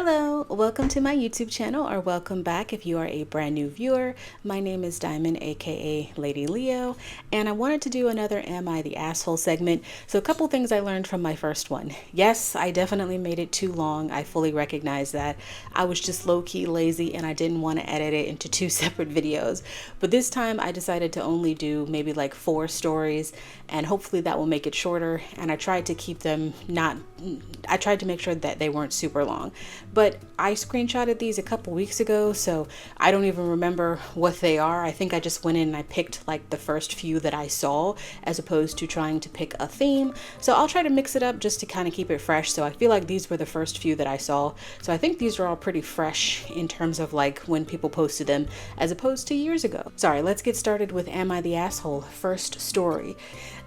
Hello, welcome to my YouTube channel, or welcome back if you are a brand new viewer. My name is Diamond, aka Lady Leo, and I wanted to do another Am I the Asshole segment. So a couple things I learned from my first one. Yes, I definitely made it too long. I fully recognize that. I was just low-key lazy and I didn't want to edit it into two separate videos. But this time I decided to only do maybe like 4 stories, and hopefully that will make it shorter. And I tried to keep them I tried to make sure that they weren't super long. But I screenshotted these a couple weeks ago, so I don't even remember what they are. I think I just went in and I picked like the first few that I saw, as opposed to trying to pick a theme. So I'll try to mix it up just to kind of keep it fresh. So I feel like these were the first few that I saw. So I think these are all pretty fresh in terms of like when people posted them, as opposed to years ago. Sorry, let's get started with Am I the Asshole? First story.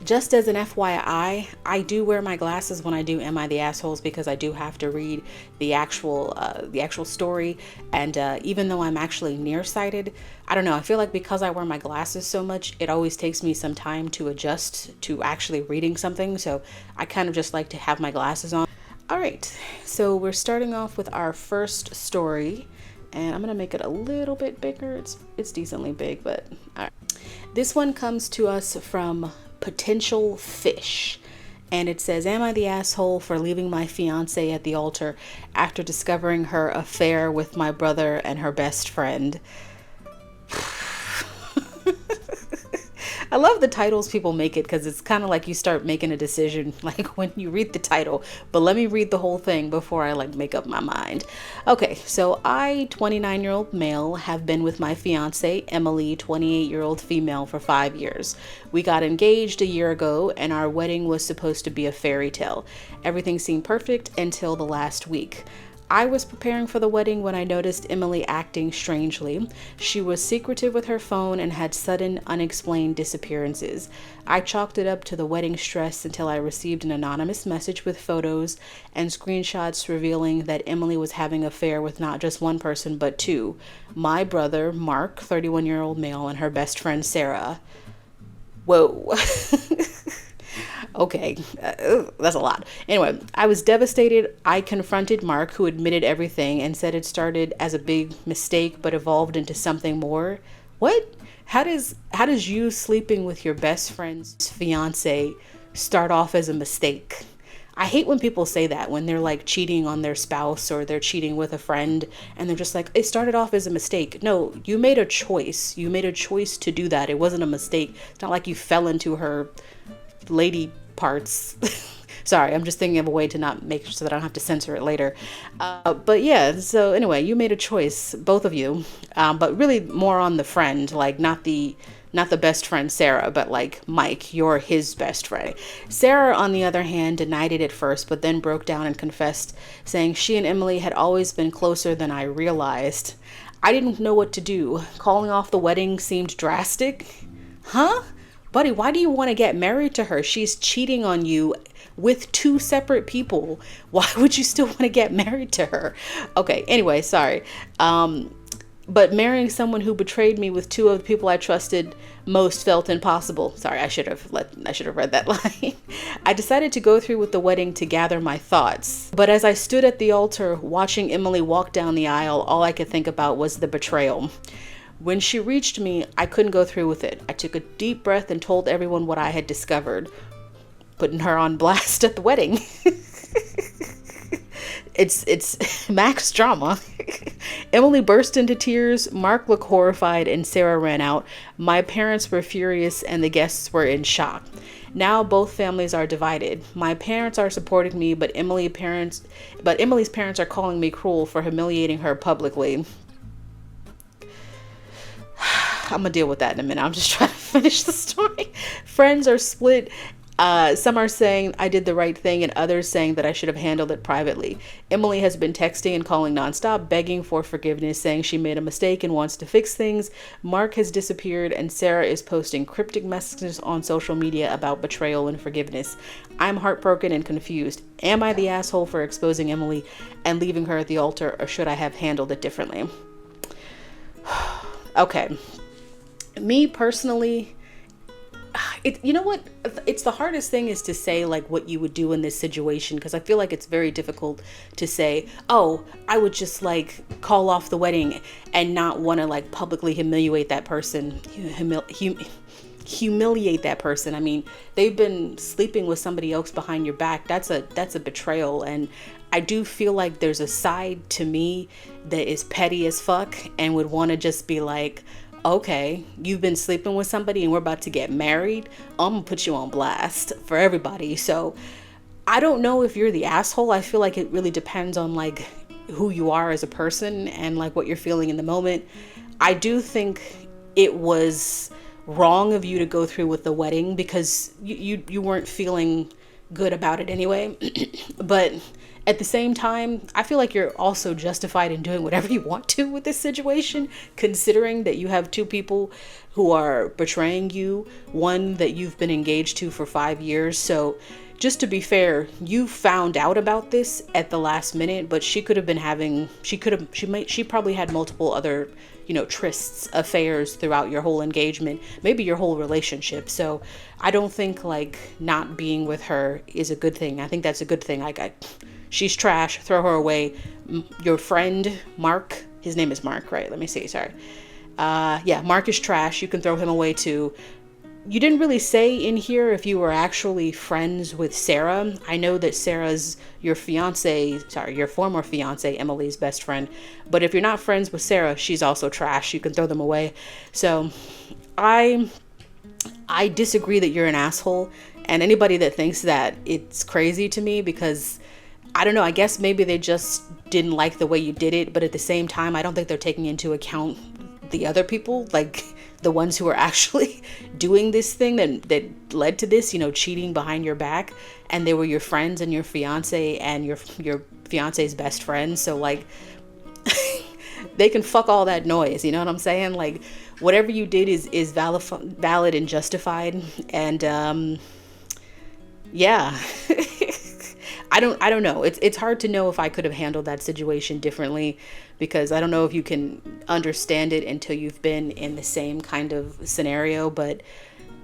Just as an FYI, I do wear my glasses when I do Am I the Assholes, because I do have to read the actual story. And even though I'm actually nearsighted, I don't know, I feel like because I wear my glasses so much, it always takes me some time to adjust to actually reading something. So I kind of just like to have my glasses on. All right, so we're starting off with our first story, and I'm gonna make it a little bit bigger. It's decently big, but all right. This one comes to us from Potential Fish, and it says, am I the asshole for leaving my fiance at the altar after discovering her affair with my brother and her best friend? I love the titles people make it, because it's kind of like you start making a decision like when you read the title. But let me read the whole thing before I like make up my mind. Okay, so I, 29-year-old male, have been with my fiance Emily, 28-year-old female, for 5 years. We got engaged a year ago, and our wedding was supposed to be a fairy tale. Everything seemed perfect until the last week. I was preparing for the wedding when I noticed Emily acting strangely. She was secretive with her phone and had sudden, unexplained disappearances. I chalked it up to the wedding stress until I received an anonymous message with photos and screenshots revealing that Emily was having an affair with not just one person, but 2. My brother, Mark, 31-year-old male, and her best friend, Sarah. Whoa. Okay, that's a lot. Anyway, I was devastated. I confronted Mark, who admitted everything and said it started as a big mistake but evolved into something more. What? How does you sleeping with your best friend's fiance start off as a mistake? I hate when people say that, when they're like cheating on their spouse or they're cheating with a friend and they're just like, it started off as a mistake. No, you made a choice. You made a choice to do that. It wasn't a mistake. It's not like you fell into her lady parts. Sorry, I'm just thinking of a way to not make so that I don't have to censor it later. But yeah, so anyway, you made a choice, both of you, but really more on the friend, like not the best friend Sarah, but like Mike, you're his best friend. Sarah, on the other hand, denied it at first, but then broke down and confessed, saying she and Emily had always been closer than I realized. I didn't know what to do. Calling off the wedding seemed drastic. Huh? Buddy, why do you want to get married to her? She's cheating on you with 2 separate people. Why would you still want to get married to her? Okay, anyway, sorry. But marrying someone who betrayed me with 2 of the people I trusted most felt impossible. Sorry, I should have read that line. I decided to go through with the wedding to gather my thoughts. But as I stood at the altar watching Emily walk down the aisle, all I could think about was the betrayal. When she reached me, I couldn't go through with it. I took a deep breath and told everyone what I had discovered, putting her on blast at the wedding. It's max drama. Emily burst into tears, Mark looked horrified, and Sarah ran out. My parents were furious and the guests were in shock. Now both families are divided. My parents are supporting me, but Emily's parents are calling me cruel for humiliating her publicly. I'm gonna deal with that in a minute. I'm just trying to finish the story. Friends are split. Some are saying I did the right thing, and others saying that I should have handled it privately. Emily has been texting and calling nonstop, begging for forgiveness, saying she made a mistake and wants to fix things. Mark has disappeared, and Sarah is posting cryptic messages on social media about betrayal and forgiveness. I'm heartbroken and confused. Am I the asshole for exposing Emily and leaving her at the altar, or should I have handled it differently? Okay. Me personally, you know what? It's the hardest thing is to say like what you would do in this situation, because I feel like it's very difficult to say, oh, I would just like call off the wedding and not want to like publicly humiliate that person. Humiliate that person. I mean, they've been sleeping with somebody else behind your back. That's a betrayal. And I do feel like there's a side to me that is petty as fuck and would want to just be like, okay, you've been sleeping with somebody and we're about to get married. I'm gonna put you on blast for everybody. So I don't know if you're the asshole. I feel like it really depends on like who you are as a person and like what you're feeling in the moment. I do think it was wrong of you to go through with the wedding because you weren't feeling good about it anyway. But at the same time, I feel like you're also justified in doing whatever you want to with this situation, considering that you have two people who are betraying you, one that you've been engaged to for 5 years. So just to be fair, you found out about this at the last minute, but she probably had multiple other, trysts, affairs throughout your whole engagement, maybe your whole relationship. So I don't think like not being with her is a good thing. I think that's a good thing. She's trash, throw her away. Your friend, Mark, his name is Mark, right? Let me see, sorry. Yeah, Mark is trash. You can throw him away too. You didn't really say in here if you were actually friends with Sarah. I know that Sarah's your former fiance, Emily's best friend. But if you're not friends with Sarah, she's also trash. You can throw them away. So I disagree that you're an asshole. And anybody that thinks that, it's crazy to me because I don't know, I guess maybe they just didn't like the way you did it. But at the same time, I don't think they're taking into account the other people, like the ones who are actually doing this thing that led to this, cheating behind your back. And they were your friends and your fiance and your fiance's best friend. So like they can fuck all that noise. You know what I'm saying? Like whatever you did is valid and justified. And yeah. I don't know. It's hard to know if I could have handled that situation differently because I don't know if you can understand it until you've been in the same kind of scenario. But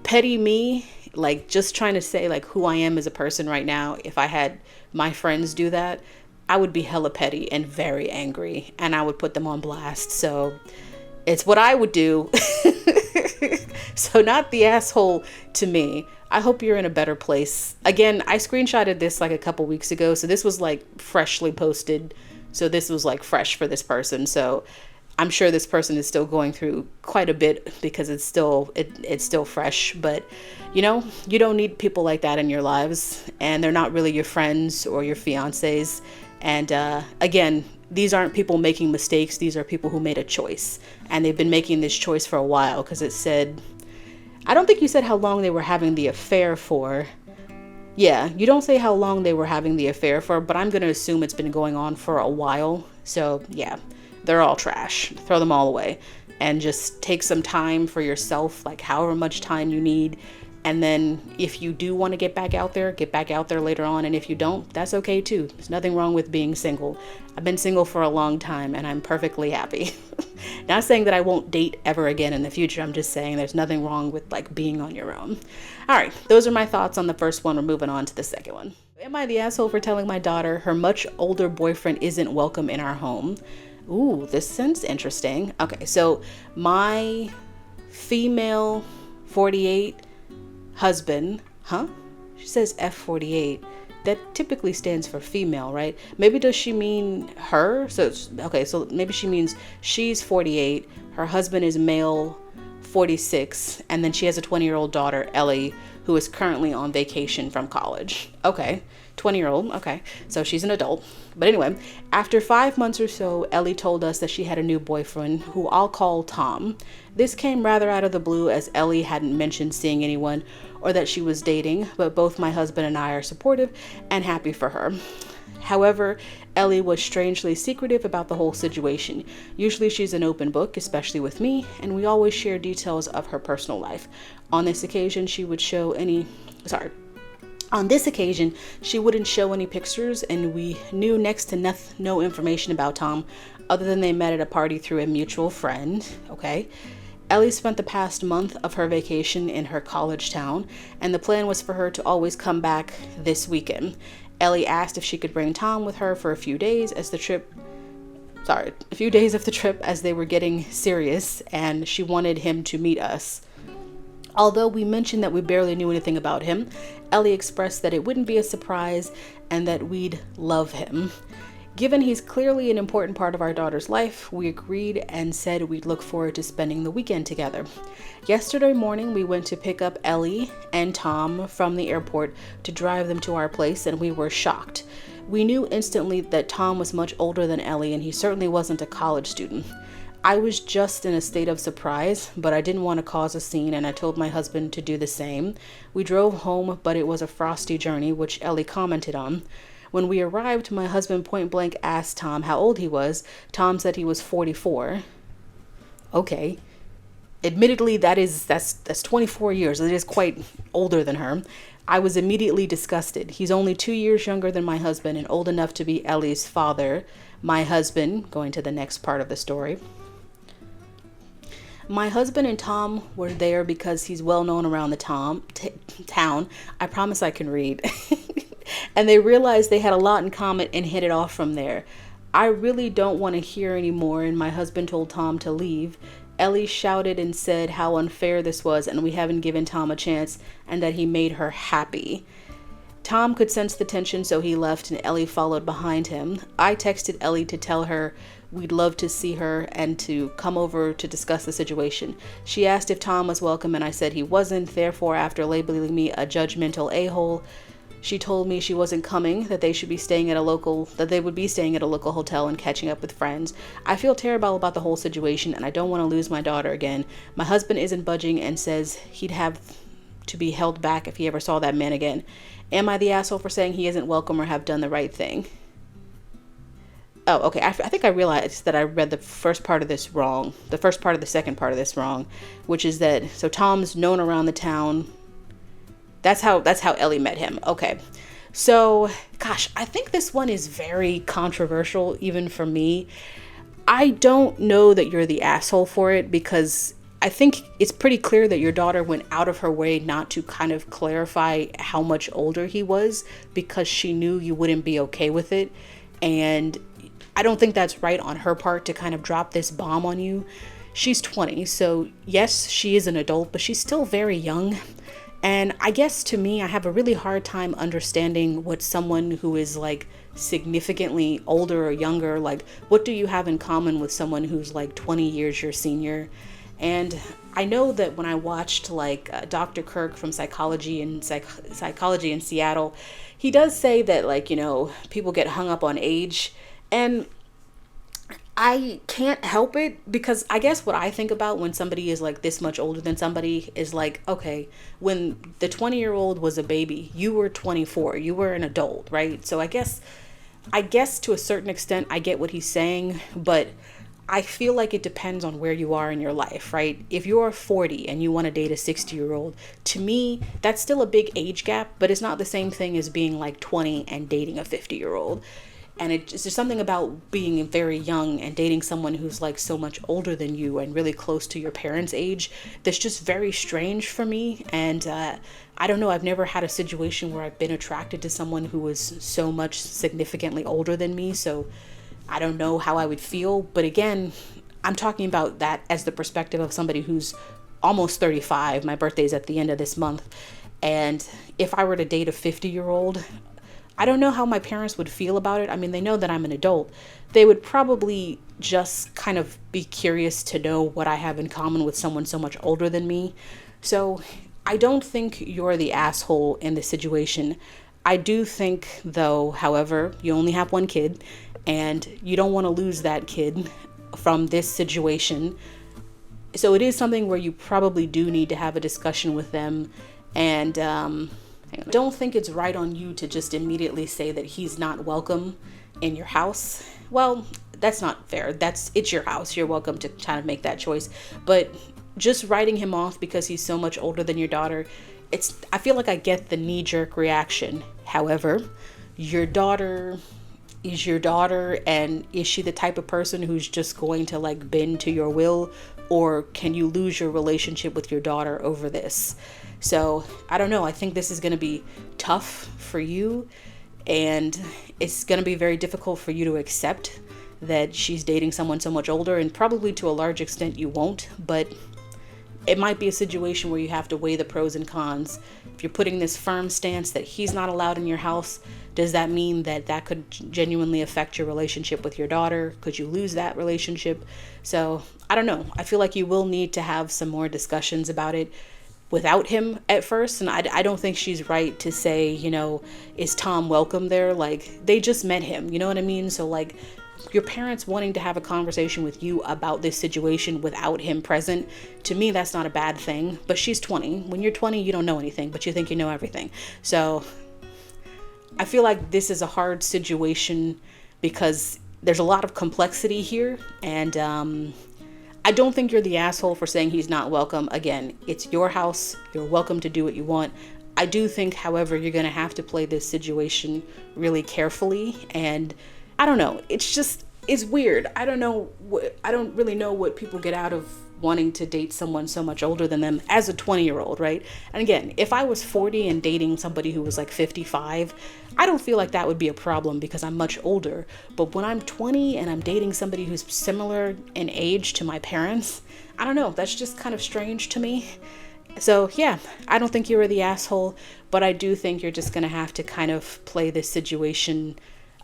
petty me, like just trying to say like who I am as a person right now, if I had my friends do that, I would be hella petty and very angry and I would put them on blast. So it's what I would do. So not the asshole to me. I hope you're in a better place. Again, I screenshotted this like a couple weeks ago. So this was like freshly posted. So this was like fresh for this person. So I'm sure this person is still going through quite a bit because it's still fresh. But you don't need people like that in your lives. And they're not really your friends or your fiancés. And again, these aren't people making mistakes. These are people who made a choice. And they've been making this choice for a while because it said, I don't think you said how long they were having the affair for. Yeah, you don't say how long they were having the affair for, but I'm going to assume it's been going on for a while. So yeah, they're all trash. Throw them all away and just take some time for yourself, like however much time you need. And then if you do want to get back out there later on. And if you don't, that's okay too. There's nothing wrong with being single. I've been single for a long time and I'm perfectly happy. Not saying that I won't date ever again in the future. I'm just saying there's nothing wrong with like being on your own. All right. Those are my thoughts on the first one. We're moving on to the second one. Am I the asshole for telling my daughter her much older boyfriend isn't welcome in our home? Ooh, this sounds interesting. Okay. So my female 48 husband, she says F48. That typically stands for female, right? Maybe does she mean her? So maybe she means she's 48, her husband is male 46, and then she has a 20-year-old daughter, Ellie, who is currently on vacation from college. Okay, 20-year-old, okay. So she's an adult. But anyway, after 5 months or so, Ellie told us that she had a new boyfriend who I'll call Tom. This came rather out of the blue as Ellie hadn't mentioned seeing anyone or that she was dating, but both my husband and I are supportive and happy for her. However, Ellie was strangely secretive about the whole situation. Usually she's an open book, especially with me, and we always share details of her personal life. On this occasion, she wouldn't show any pictures, and we knew next to no information about Tom other than they met at a party through a mutual friend. Okay. Ellie spent the past month of her vacation in her college town, and the plan was for her to always come back this weekend. Ellie asked if she could bring Tom with her for a few days of the trip as they were getting serious, and she wanted him to meet us. Although we mentioned that we barely knew anything about him, Ellie expressed that it wouldn't be a surprise and that we'd love him. Given he's clearly an important part of our daughter's life, we agreed and said we'd look forward to spending the weekend together. Yesterday morning, we went to pick up Ellie and Tom from the airport to drive them to our place, and we were shocked. We knew instantly that Tom was much older than Ellie, and he certainly wasn't a college student. I was just in a state of surprise, but I didn't want to cause a scene, and I told my husband to do the same. We drove home, but it was a frosty journey, which Ellie commented on. When we arrived, my husband point blank asked Tom how old he was. Tom said he was 44. Okay. Admittedly, that's 24 years. It is quite older than her. I was immediately disgusted. He's only 2 years younger than my husband and old enough to be Ellie's father. My husband, going to the next part of the story. My husband and Tom were there because he's well known around the town. I promise I can read. And they realized they had a lot in common and hit it off from there. I really don't want to hear anymore, and my husband told Tom to leave. Ellie shouted and said how unfair this was, and we haven't given Tom a chance, and that he made her happy. Tom could sense the tension, so he left, and Ellie followed behind him. I texted Ellie to tell her we'd love to see her and to come over to discuss the situation. She asked if Tom was welcome, and I said he wasn't. Therefore, after labeling me a judgmental a-hole, she told me she wasn't coming, that they would be staying at a local hotel and catching up with friends. I feel terrible about the whole situation, and I don't want to lose my daughter again. My husband isn't budging and says he'd have to be held back if he ever saw that man again. Am I the asshole for saying he isn't welcome or have done the right thing? Oh, okay. I think I realized that I read the first part of this wrong. The first part of the second part of this wrong, which is that, so Tom's known around the town. That's how Ellie met him. Okay. So, gosh, I think this one is very controversial, even for me. I don't know that you're the asshole for it, because I think it's pretty clear that your daughter went out of her way not to kind of clarify how much older he was, because she knew you wouldn't be okay with it. And I don't think that's right on her part to kind of drop this bomb on you. She's 20, so yes, she is an adult, but she's still very young. And I guess to me, I have a really hard time understanding what someone who is like significantly older or younger, like what do you have in common with someone who's like 20 years your senior? And I know that when I watched like Dr. Kirk from Psychology in Seattle, he does say that, like, you know, people get hung up on age, and I can't help it, because I guess what I think about when somebody is like this much older than somebody is like, okay, when the 20-year-old was a baby, you were 24, you were an adult, right? So I guess to a certain extent, I get what he's saying, but I feel like it depends on where you are in your life, right? If you're 40 and you want to date a 60-year-old, to me, that's still a big age gap, but it's not the same thing as being like 20 and dating a 50-year-old. And it's just something about being very young and dating someone who's like so much older than you and really close to your parents' age that's just very strange for me. And I don't know, I've never had a situation where I've been attracted to someone who was so much significantly older than me. So I don't know how I would feel. But again, I'm talking about that as the perspective of somebody who's almost 35. My birthday's at the end of this month. And if I were to date a 50-year-old, I don't know how my parents would feel about it. I mean, they know that I'm an adult. They would probably just kind of be curious to know what I have in common with someone so much older than me. So I don't think you're the asshole in this situation. I do think, though, however, you only have one kid, and you don't want to lose that kid from this situation. So it is something where you probably do need to have a discussion with them. And I don't think it's right on you to just immediately say that he's not welcome in your house. Well, that's not fair. It's your house. You're welcome to kind of make that choice. But just writing him off because he's so much older than your daughter, I feel like I get the knee-jerk reaction. However, your daughter is your daughter, and is she the type of person who's just going to like bend to your will or can you lose your relationship with your daughter over this? So I don't know. I think this is going to be tough for you, and it's going to be very difficult for you to accept that she's dating someone so much older, and probably to a large extent you won't, but it might be a situation where you have to weigh the pros and cons. If you're putting this firm stance that he's not allowed in your house, does that mean that that could genuinely affect your relationship with your daughter? Could you lose that relationship? So I don't know. I feel like you will need to have some more discussions about it without him at first. And I don't think she's right to say, is Tom welcome there? Like, they just met him, you know what I mean? So like, your parents wanting to have a conversation with you about this situation without him present, to me, that's not a bad thing. But she's 20. When you're 20, you don't know anything, but you think you know everything. So I feel like this is a hard situation because there's a lot of complexity here. And I don't think you're the asshole for saying he's not welcome. Again, it's your house. You're welcome to do what you want. I do think, however, you're going to have to play this situation really carefully. And I don't know. It's weird. I don't really know what people get out of wanting to date someone so much older than them as a 20-year-old, right? And again, if I was 40 and dating somebody who was like 55, I don't feel like that would be a problem because I'm much older. But when I'm 20 and I'm dating somebody who's similar in age to my parents, I don't know. That's just kind of strange to me. So yeah, I don't think you were the asshole, but I do think you're just going to have to kind of play this situation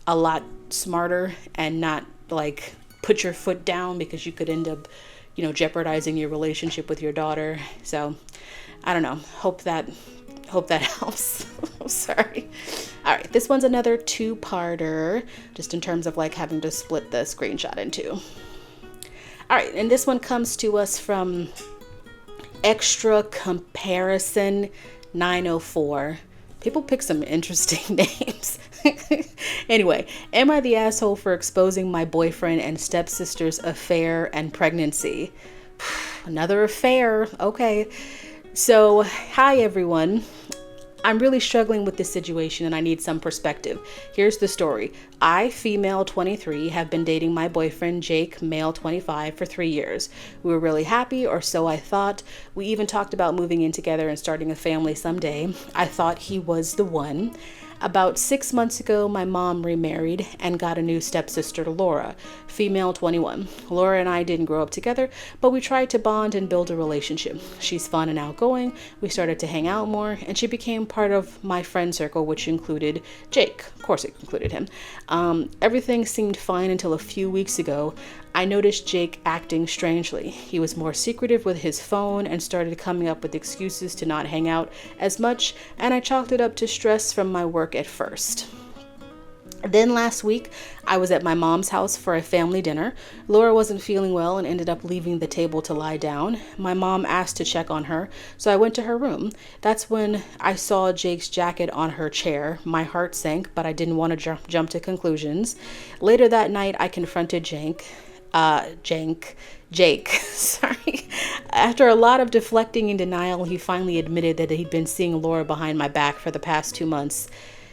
a lot smarter and not like put your foot down, because you could end up, jeopardizing your relationship with your daughter. So I don't know. Hope that helps. I'm sorry. All right. This one's another 2-parter, just in terms of like having to split the screenshot in 2. All right. And this one comes to us from Extra Comparison 904. People pick some interesting names. Anyway, am I the asshole for exposing my boyfriend and stepsister's affair and pregnancy? Another affair. Okay. So, hi everyone. I'm really struggling with this situation and I need some perspective. Here's the story. I, female 23, have been dating my boyfriend, Jake, male 25, for 3 years. We were really happy, or so I thought. We even talked about moving in together and starting a family someday. I thought he was the one. About 6 months ago, my mom remarried and got a new stepsister, Laura, female 21. Laura and I didn't grow up together, but we tried to bond and build a relationship. She's fun and outgoing. We started to hang out more, and she became part of my friend circle, which included Jake. Of course, it included him. Everything seemed fine until a few weeks ago. I noticed Jake acting strangely. He was more secretive with his phone and started coming up with excuses to not hang out as much, and I chalked it up to stress from my work at first. Then last week, I was at my mom's house for a family dinner. Laura wasn't feeling well and ended up leaving the table to lie down. My mom asked to check on her, so I went to her room. That's when I saw Jake's jacket on her chair. My heart sank, but I didn't want to jump to conclusions. Later that night, I confronted Jake. Sorry. After a lot of deflecting and denial, he finally admitted that he'd been seeing Laura behind my back for the past 2 months.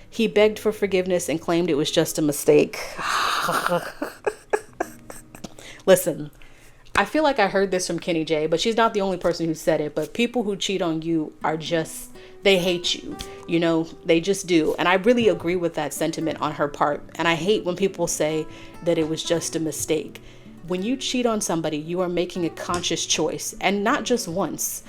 He begged for forgiveness and claimed it was just a mistake. Listen, I feel like I heard this from Kenny J, but she's not the only person who said it. But people who cheat on you are just, they hate you. They just do. And I really agree with that sentiment on her part. And I hate when people say that it was just a mistake. When you cheat on somebody, you are making a conscious choice, and not just once.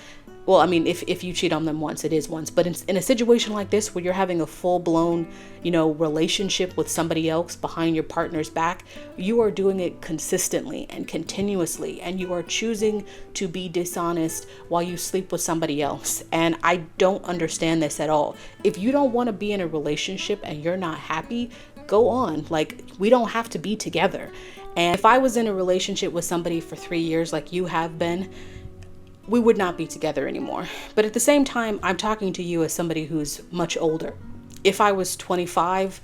Well, I mean, if you cheat on them once, it is once. But in a situation like this, where you're having a full-blown, relationship with somebody else behind your partner's back, you are doing it consistently and continuously, and you are choosing to be dishonest while you sleep with somebody else. And I don't understand this at all. If you don't want to be in a relationship and you're not happy, go on. Like, we don't have to be together. And if I was in a relationship with somebody for 3 years like you have been, we would not be together anymore. But at the same time, I'm talking to you as somebody who's much older. If I was 25,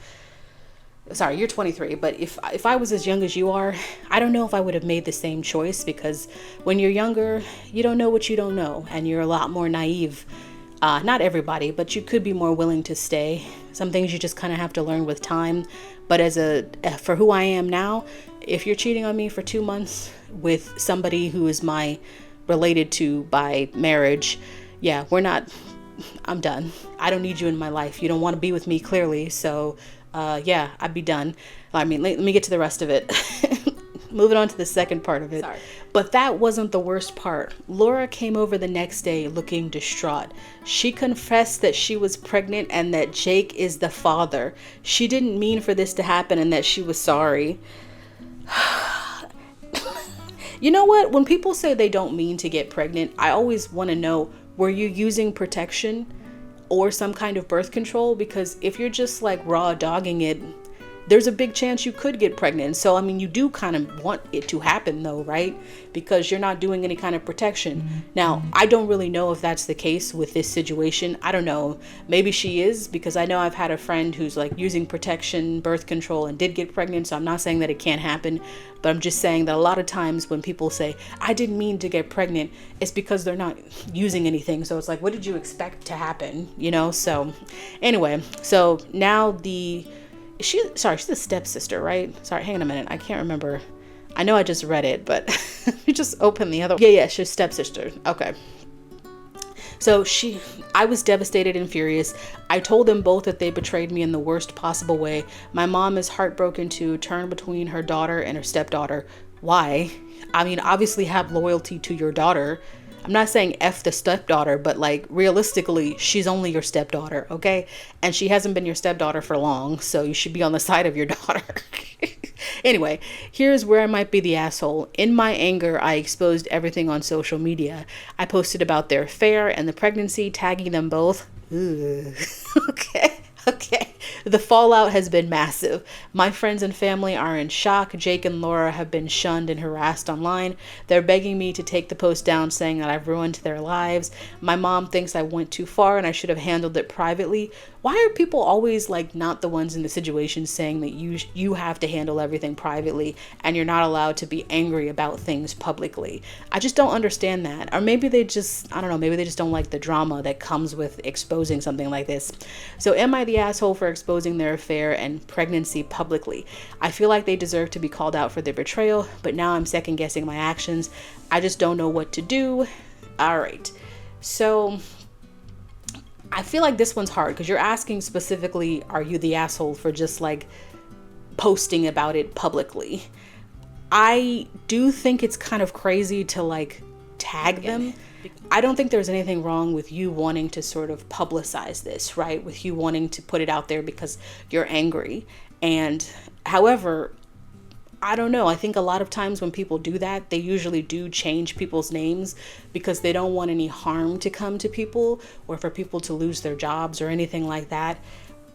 sorry, you're 23, but if I was as young as you are, I don't know if I would have made the same choice, because when you're younger, you don't know what you don't know, and you're a lot more naive. Not everybody, but you could be more willing to stay. Some things you just kind of have to learn with time. But for who I am now, if you're cheating on me for 2 months with somebody who is related to by marriage, yeah, I'm done. I don't need you in my life. You don't want to be with me, clearly. So, yeah, I'd be done. I mean, let me get to the rest of it. Moving on to the second part of it. Sorry. But that wasn't the worst part. Laura came over the next day looking distraught. She confessed that she was pregnant and that Jake is the father. She didn't mean for this to happen and that she was sorry. You know what? When people say they don't mean to get pregnant, I always want to know, were you using protection or some kind of birth control? Because if you're just like raw dogging it, there's a big chance you could get pregnant. So, I mean, you do kind of want it to happen though, right? Because you're not doing any kind of protection. Now, I don't really know if that's the case with this situation. I don't know. Maybe she is, because I know I've had a friend who's like using protection, birth control, and did get pregnant. So I'm not saying that it can't happen, but I'm just saying that a lot of times when people say, I didn't mean to get pregnant, it's because they're not using anything. So it's like, what did you expect to happen? You know? So anyway, so now she's the stepsister, right? Sorry, hang on a minute. I can't remember. I know I just read it, but we just opened the other. Yeah, she's stepsister. Okay. So I was devastated and furious. I told them both that they betrayed me in the worst possible way. My mom is heartbroken too, torn between her daughter and her stepdaughter. Why? I mean, obviously have loyalty to your daughter. I'm not saying F the stepdaughter, but like realistically, she's only your stepdaughter, okay? And she hasn't been your stepdaughter for long, so you should be on the side of your daughter. Anyway, here's where I might be the asshole. In my anger, I exposed everything on social media. I posted about their affair and the pregnancy, tagging them both. Okay. The fallout has been massive. My friends and family are in shock. Jake and Laura have been shunned and harassed online. They're begging me to take the post down, saying that I've ruined their lives. My mom thinks I went too far and I should have handled it privately. Why are people always like not the ones in the situation saying that you have to handle everything privately and you're not allowed to be angry about things publicly? I just don't understand that. Or maybe they just, I don't know, maybe they just don't like the drama that comes with exposing something like this. So am I the asshole for exposing their affair and pregnancy publicly? I feel like they deserve to be called out for their betrayal, but now I'm second guessing my actions. I just don't know what to do. All right. So I feel like this one's hard because you're asking specifically, are you the asshole for just like posting about it publicly? I do think it's kind of crazy to like tag them. I don't think there's anything wrong with you wanting to sort of publicize this, right? With you wanting to put it out there because you're angry. And however, I don't know. I think a lot of times when people do that, they usually do change people's names because they don't want any harm to come to people or for people to lose their jobs or anything like that.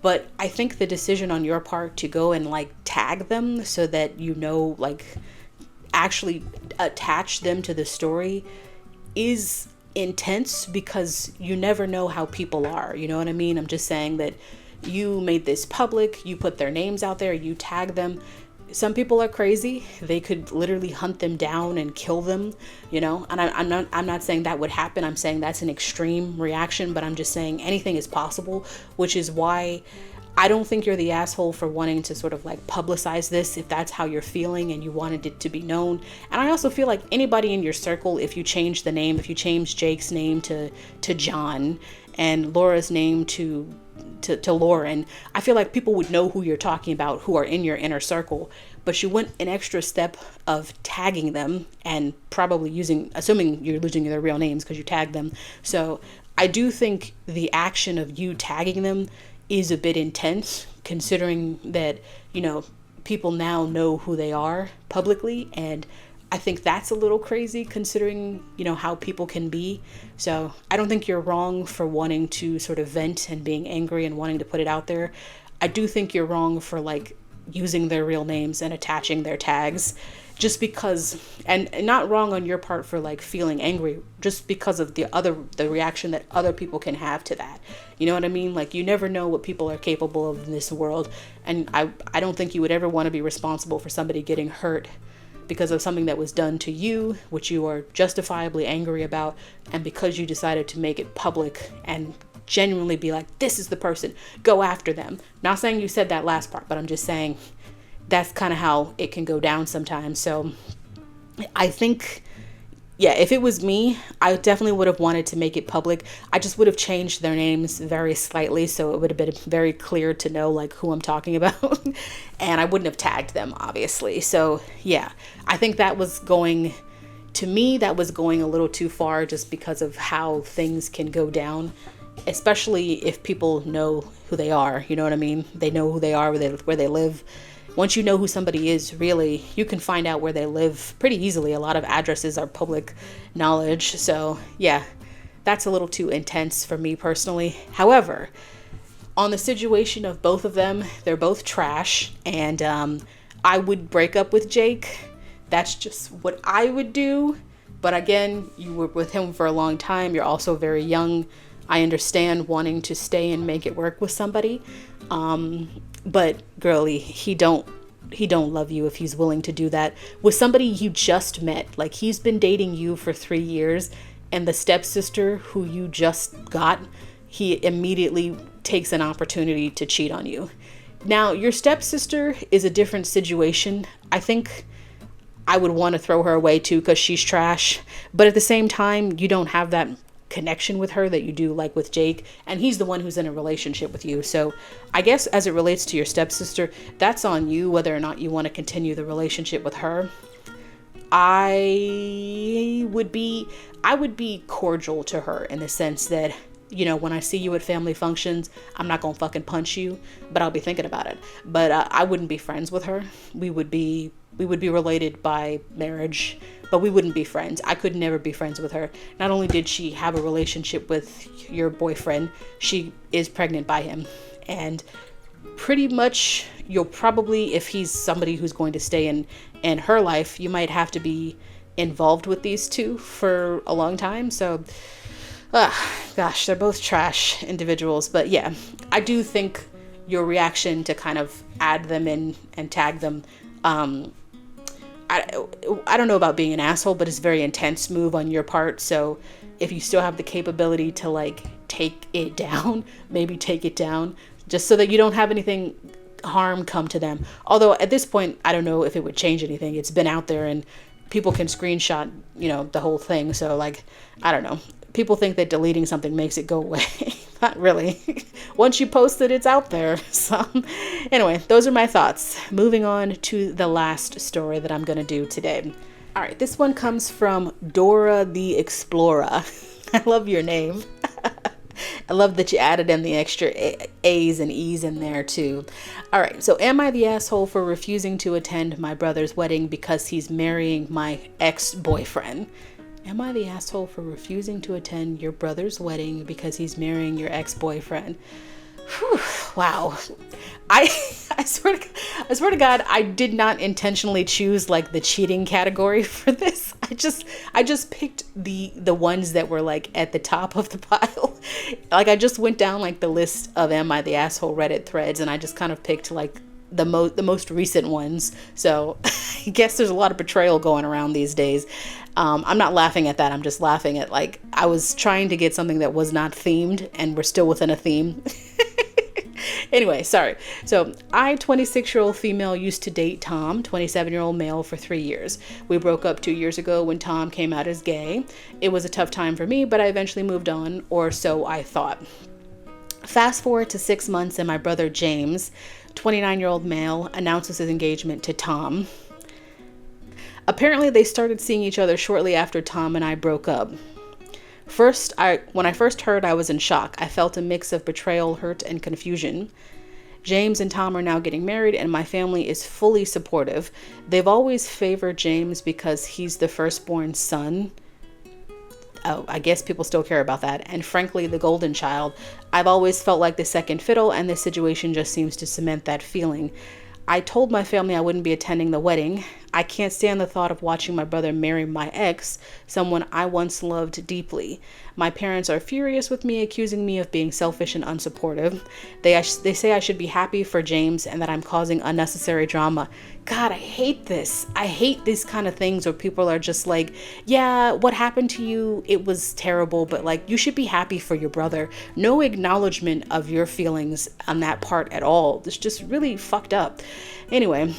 But I think the decision on your part to go and like tag them so that, you know, like actually attach them to the story is intense because you never know how people are. You know what I mean? I'm just saying that you made this public, you put their names out there, you tag them. Some people are crazy. They could literally hunt them down and kill them, you know, and I'm not saying that would happen. I'm saying that's an extreme reaction, but I'm just saying anything is possible, which is why I don't think you're the asshole for wanting to sort of like publicize this if that's how you're feeling and you wanted it to be known. And I also feel like anybody in your circle, if you change the name, if you change Jake's name to John and Laura's name to Lauren, I feel like people would know who you're talking about who are in your inner circle, but you went an extra step of tagging them and probably assuming you're losing their real names because you tagged them. So I do think the action of you tagging them is a bit intense considering that, you know, people now know who they are publicly, and I think that's a little crazy considering, you know, how people can be. So I don't think you're wrong for wanting to sort of vent and being angry and wanting to put it out there. I do think you're wrong for like using their real names and attaching their tags just because, and not wrong on your part for like feeling angry, just because of the reaction that other people can have to that. You know what I mean? Like you never know what people are capable of in this world. And I don't think you would ever want to be responsible for somebody getting hurt because of something that was done to you, which you are justifiably angry about, and because you decided to make it public and genuinely be like, this is the person, go after them. Not saying you said that last part, but I'm just saying that's kind of how it can go down sometimes. So I think, yeah, if it was me, I definitely would have wanted to make it public. I just would have changed their names very slightly, so it would have been very clear to know like who I'm talking about. And I wouldn't have tagged them, obviously. So yeah, I think that was going, to me, that was going a little too far, just because of how things can go down, especially if people know who they are. You know what I mean? They know who they are, where they live. Once you know who somebody is, really, you can find out where they live pretty easily. A lot of addresses are public knowledge. So yeah, that's a little too intense for me personally. However, on the situation of both of them, they're both trash, and I would break up with Jake. That's just what I would do. But again, you were with him for a long time. You're also very young. I understand wanting to stay and make it work with somebody. But girly, he don't love you if he's willing to do that with somebody you just met. Like, he's been dating you for 3 years, and the stepsister who you just got, he immediately takes an opportunity to cheat on you. Now, your stepsister is a different situation. I think I would want to throw her away too, because she's trash. But at the same time, you don't have that connection with her that you do like with Jake, and he's the one who's in a relationship with you. So I guess as it relates to your stepsister, that's on you whether or not you want to continue the relationship with her. I would be cordial to her in the sense that, you know, when I see you at family functions, I'm not gonna fucking punch you, but I'll be thinking about it. But I wouldn't be friends with her. We would be related by marriage, but we wouldn't be friends. I could never be friends with her. Not only did she have a relationship with your boyfriend, she is pregnant by him. And pretty much you'll probably, if he's somebody who's going to stay in her life, you might have to be involved with these two for a long time. So, gosh, they're both trash individuals. But yeah, I do think your reaction to kind of add them in and tag them, I don't know about being an asshole, but it's a very intense move on your part. So if you still have the capability to like take it down, maybe take it down, just so that you don't have anything harm come to them. Although at this point, I don't know if it would change anything. It's been out there and people can screenshot, you know, the whole thing. So like, I don't know. People think that deleting something makes it go away. Not really. Once you post it, it's out there. So anyway, those are my thoughts. Moving on to the last story that I'm going to do today. All right, this one comes from Dora the Explorer. I love your name. I love that you added in the extra A's and E's in there too. All right, so am I the asshole for refusing to attend my brother's wedding because he's marrying my ex-boyfriend? Am I the asshole for refusing to attend your brother's wedding because he's marrying your ex-boyfriend? Whew, wow. I swear to God, I did not intentionally choose like the cheating category for this. I just picked the ones that were like at the top of the pile. Like I just went down like the list of Am I the Asshole Reddit threads, and I just kind of picked like the most recent ones. So I guess there's a lot of betrayal going around these days. I'm not laughing at that. I'm just laughing at like I was trying to get something that was not themed, and we're still within a theme. Anyway, sorry. So I, 26-year-old female, used to date Tom, 27-year-old male, for 3 years. We broke up 2 years ago when Tom came out as gay. It was a tough time for me, but I eventually moved on, or so I thought. Fast forward to 6 months, and my brother James, 29-year-old male, announces his engagement to Tom. Apparently, they started seeing each other shortly after Tom and I broke up. When I first heard, I was in shock. I felt a mix of betrayal, hurt, and confusion. James and Tom are now getting married, and my family is fully supportive. They've always favored James because he's the firstborn son. Oh, I guess people still care about that. And frankly, the golden child. I've always felt like the second fiddle, and this situation just seems to cement that feeling. I told my family I wouldn't be attending the wedding. I can't stand the thought of watching my brother marry my ex, someone I once loved deeply. My parents are furious with me, accusing me of being selfish and unsupportive. They say I should be happy for James and that I'm causing unnecessary drama. God, I hate this. I hate these kind of things where people are just like, yeah, what happened to you, it was terrible, but like, you should be happy for your brother. No acknowledgement of your feelings on that part at all. It's just really fucked up. Anyway,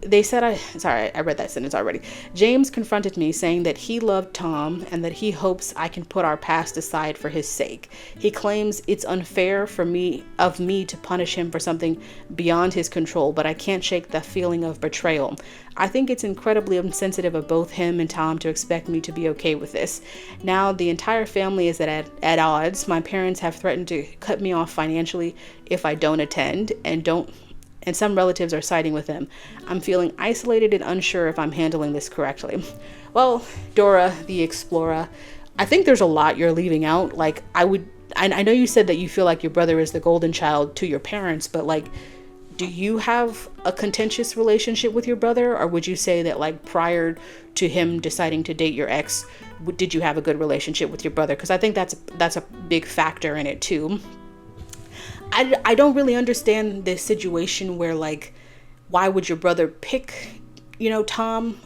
they said I read that sentence already. James confronted me saying that he loved Tom and that he hopes I can put our past aside for his sake. He claims it's unfair of me to punish him for something beyond his control, but I can't shake the feeling of betrayal. I think it's incredibly insensitive of both him and Tom to expect me to be okay with this. Now the entire family is at odds. My parents have threatened to cut me off financially if I don't attend, and some relatives are siding with them. I'm feeling isolated and unsure if I'm handling this correctly. Well, Dora the Explorer, I think there's a lot you're leaving out. Like, I know you said that you feel like your brother is the golden child to your parents, but like, do you have a contentious relationship with your brother? Or would you say that like prior to him deciding to date your ex, did you have a good relationship with your brother? Because I think that's a big factor in it too. I don't really understand this situation where like, why would your brother pick, Tom?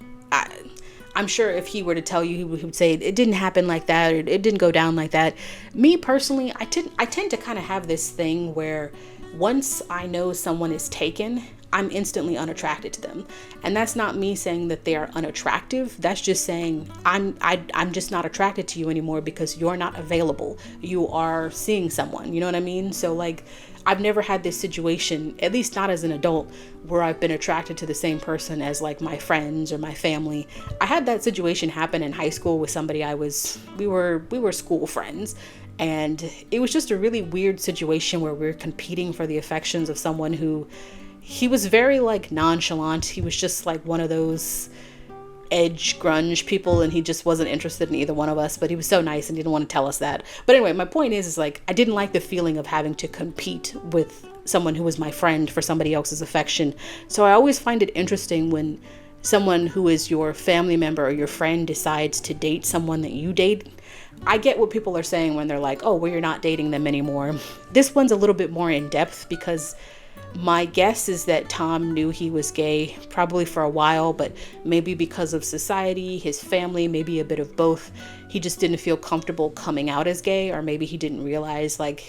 I'm sure if he were to tell you, he would say it didn't happen like that, or it didn't go down like that. Me personally, I tend to kind of have this thing where once I know someone is taken, I'm instantly unattracted to them. And that's not me saying that they are unattractive. That's just saying I'm just not attracted to you anymore because you're not available. You are seeing someone, you know what I mean? So like, I've never had this situation, at least not as an adult, where I've been attracted to the same person as like my friends or my family. I had that situation happen in high school with somebody we were school friends. And it was just a really weird situation where we were competing for the affections of someone who, he was very like nonchalant. He was just like one of those edge grunge people, and he just wasn't interested in either one of us, but he was so nice and didn't want to tell us that. But anyway, my point is like, I didn't like the feeling of having to compete with someone who was my friend for somebody else's affection. So I always find it interesting when someone who is your family member or your friend decides to date someone that you date. I get what people are saying when they're like, oh, well, you're not dating them anymore. This one's a little bit more in depth because my guess is that Tom knew he was gay probably for a while, but maybe because of society, his family, maybe a bit of both, he just didn't feel comfortable coming out as gay, or maybe he didn't realize like,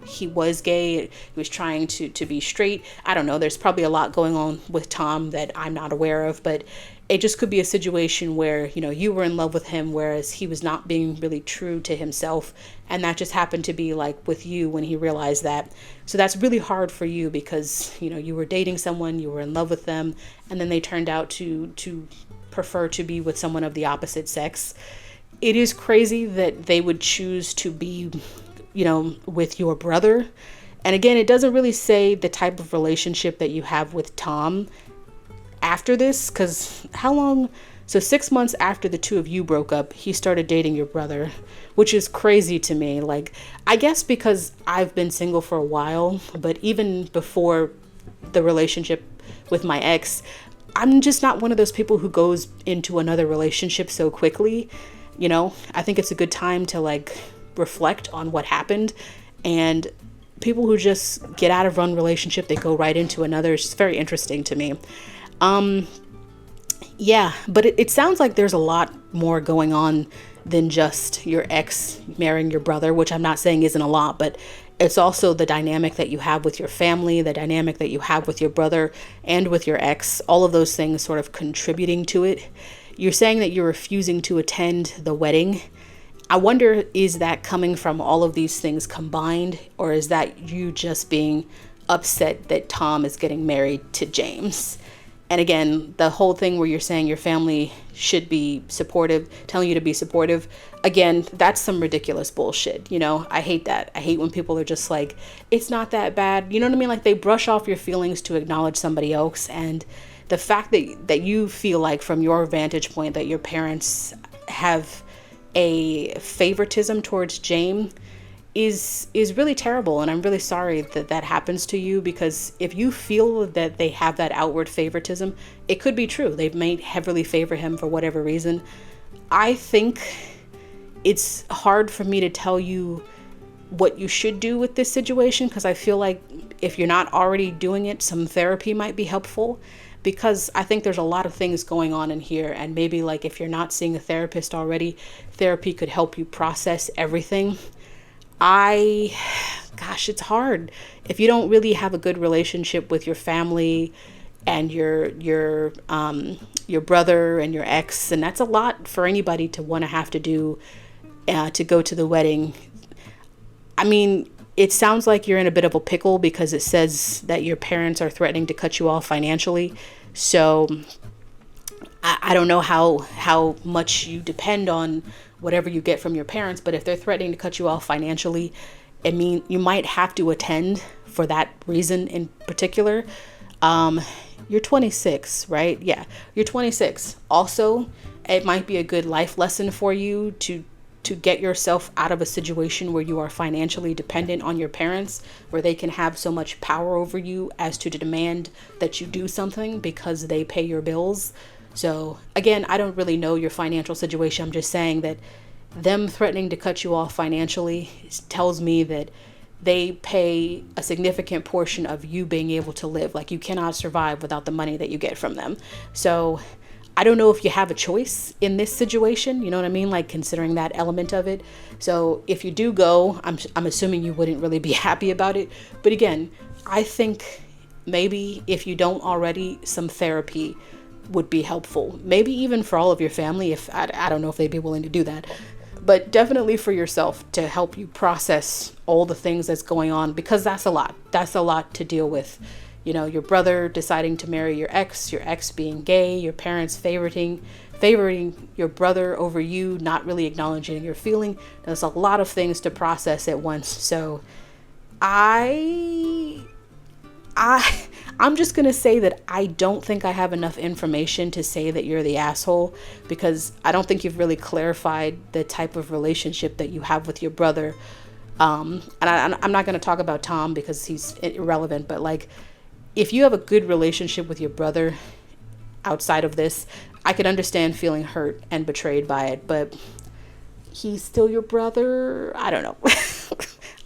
he was gay. He was trying to be straight. I don't know. There's probably a lot going on with Tom that I'm not aware of, but it just could be a situation where, you were in love with him, whereas he was not being really true to himself. And that just happened to be like with you when he realized that. So that's really hard for you because, you were dating someone, you were in love with them, and then they turned out to prefer to be with someone of the opposite sex. It is crazy that they would choose to be, with your brother. And again, it doesn't really say the type of relationship that you have with Tom after this, because how long? So 6 months after the two of you broke up, he started dating your brother, which is crazy to me. Like, I guess because I've been single for a while, but even before the relationship with my ex, I'm just not one of those people who goes into another relationship so quickly. I think it's a good time to like reflect on what happened, and people who just get out of one relationship, they go right into another. It's just very interesting to me. Yeah, but it sounds like there's a lot more going on than just your ex marrying your brother, which I'm not saying isn't a lot, but it's also the dynamic that you have with your family, the dynamic that you have with your brother and with your ex, all of those things sort of contributing to it. You're saying that you're refusing to attend the wedding. I wonder, is that coming from all of these things combined, or is that you just being upset that Tom is getting married to James? And again, the whole thing where you're saying your family should be supportive, telling you to be supportive, again, that's some ridiculous bullshit. I hate that. I hate when people are just like, it's not that bad. You know what I mean? Like, they brush off your feelings to acknowledge somebody else. And the fact that you feel like from your vantage point that your parents have a favoritism towards James, is really terrible, and I'm really sorry that that happens to you, because if you feel that they have that outward favoritism, it could be true. They may heavily favor him for whatever reason. I think it's hard for me to tell you what you should do with this situation, because I feel like if you're not already doing it, some therapy might be helpful, because I think there's a lot of things going on in here, and maybe like if you're not seeing a therapist already, therapy could help you process everything. Gosh, it's hard if you don't really have a good relationship with your family and your brother and your ex, and that's a lot for anybody to want to have to do, to go to the wedding. I mean, it sounds like you're in a bit of a pickle, because it says that your parents are threatening to cut you off financially. So I don't know how much you depend on whatever you get from your parents, but if they're threatening to cut you off financially, I mean, you might have to attend for that reason in particular. You're 26, right? Yeah, you're 26. Also, it might be a good life lesson for you to get yourself out of a situation where you are financially dependent on your parents, where they can have so much power over you as to demand that you do something because they pay your bills. So again, I don't really know your financial situation. I'm just saying that them threatening to cut you off financially tells me that they pay a significant portion of you being able to live. Like, you cannot survive without the money that you get from them. So I don't know if you have a choice in this situation, you know what I mean? Like, considering that element of it. So if you do go, I'm assuming you wouldn't really be happy about it. But again, I think maybe if you don't already, some therapy would be helpful. Maybe even for all of your family, if I don't know if they'd be willing to do that. But definitely for yourself, to help you process all the things that's going on, because that's a lot. That's a lot to deal with. You know, your brother deciding to marry your ex being gay, your parents favoring your brother over you, not really acknowledging your feeling. There's a lot of things to process at once. So I'm just going to say that I don't think I have enough information to say that you're the asshole, because I don't think you've really clarified the type of relationship that you have with your brother. And I'm not going to talk about Tom because he's irrelevant, but like, if you have a good relationship with your brother outside of this, I could understand feeling hurt and betrayed by it, but he's still your brother. I don't know.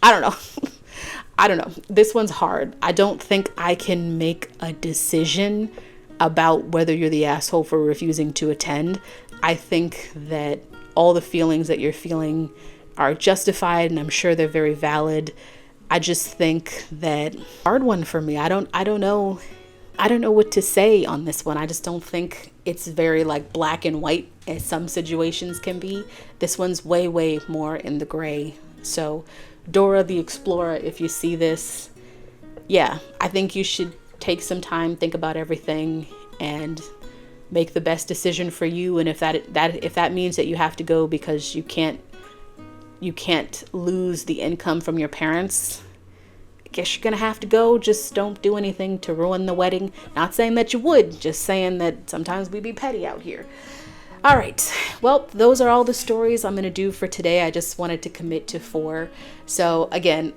I don't know. This one's hard. I don't think I can make a decision about whether you're the asshole for refusing to attend. I think that all the feelings that you're feeling are justified, and I'm sure they're very valid. I just think that hard one for me. I don't know what to say on this one. I just don't think it's very like black and white as some situations can be. This one's way more in the gray. So Dora the Explorer, if you see this, yeah, I think you should take some time, think about everything, and make the best decision for you. And if that means that you have to go because you can't lose the income from your parents, I guess you're gonna have to go. Just don't do anything to ruin the wedding. Not saying that you would, just saying that sometimes we be petty out here. All right, well, those are all the stories I'm going to do for today. I just wanted to commit to 4. So again,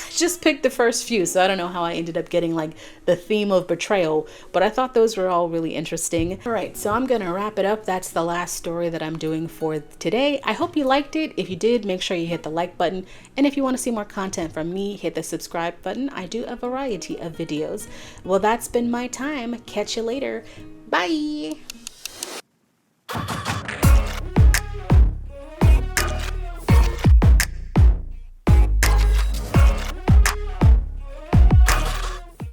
just picked the first few, so I don't know how I ended up getting like the theme of betrayal, but I thought those were all really interesting. All right, so I'm going to wrap it up. That's the last story that I'm doing for today. I hope you liked it. If you did, make sure you hit the like button. And if you want to see more content from me, hit the subscribe button. I do a variety of videos. Well, that's been my time. Catch you later. Bye.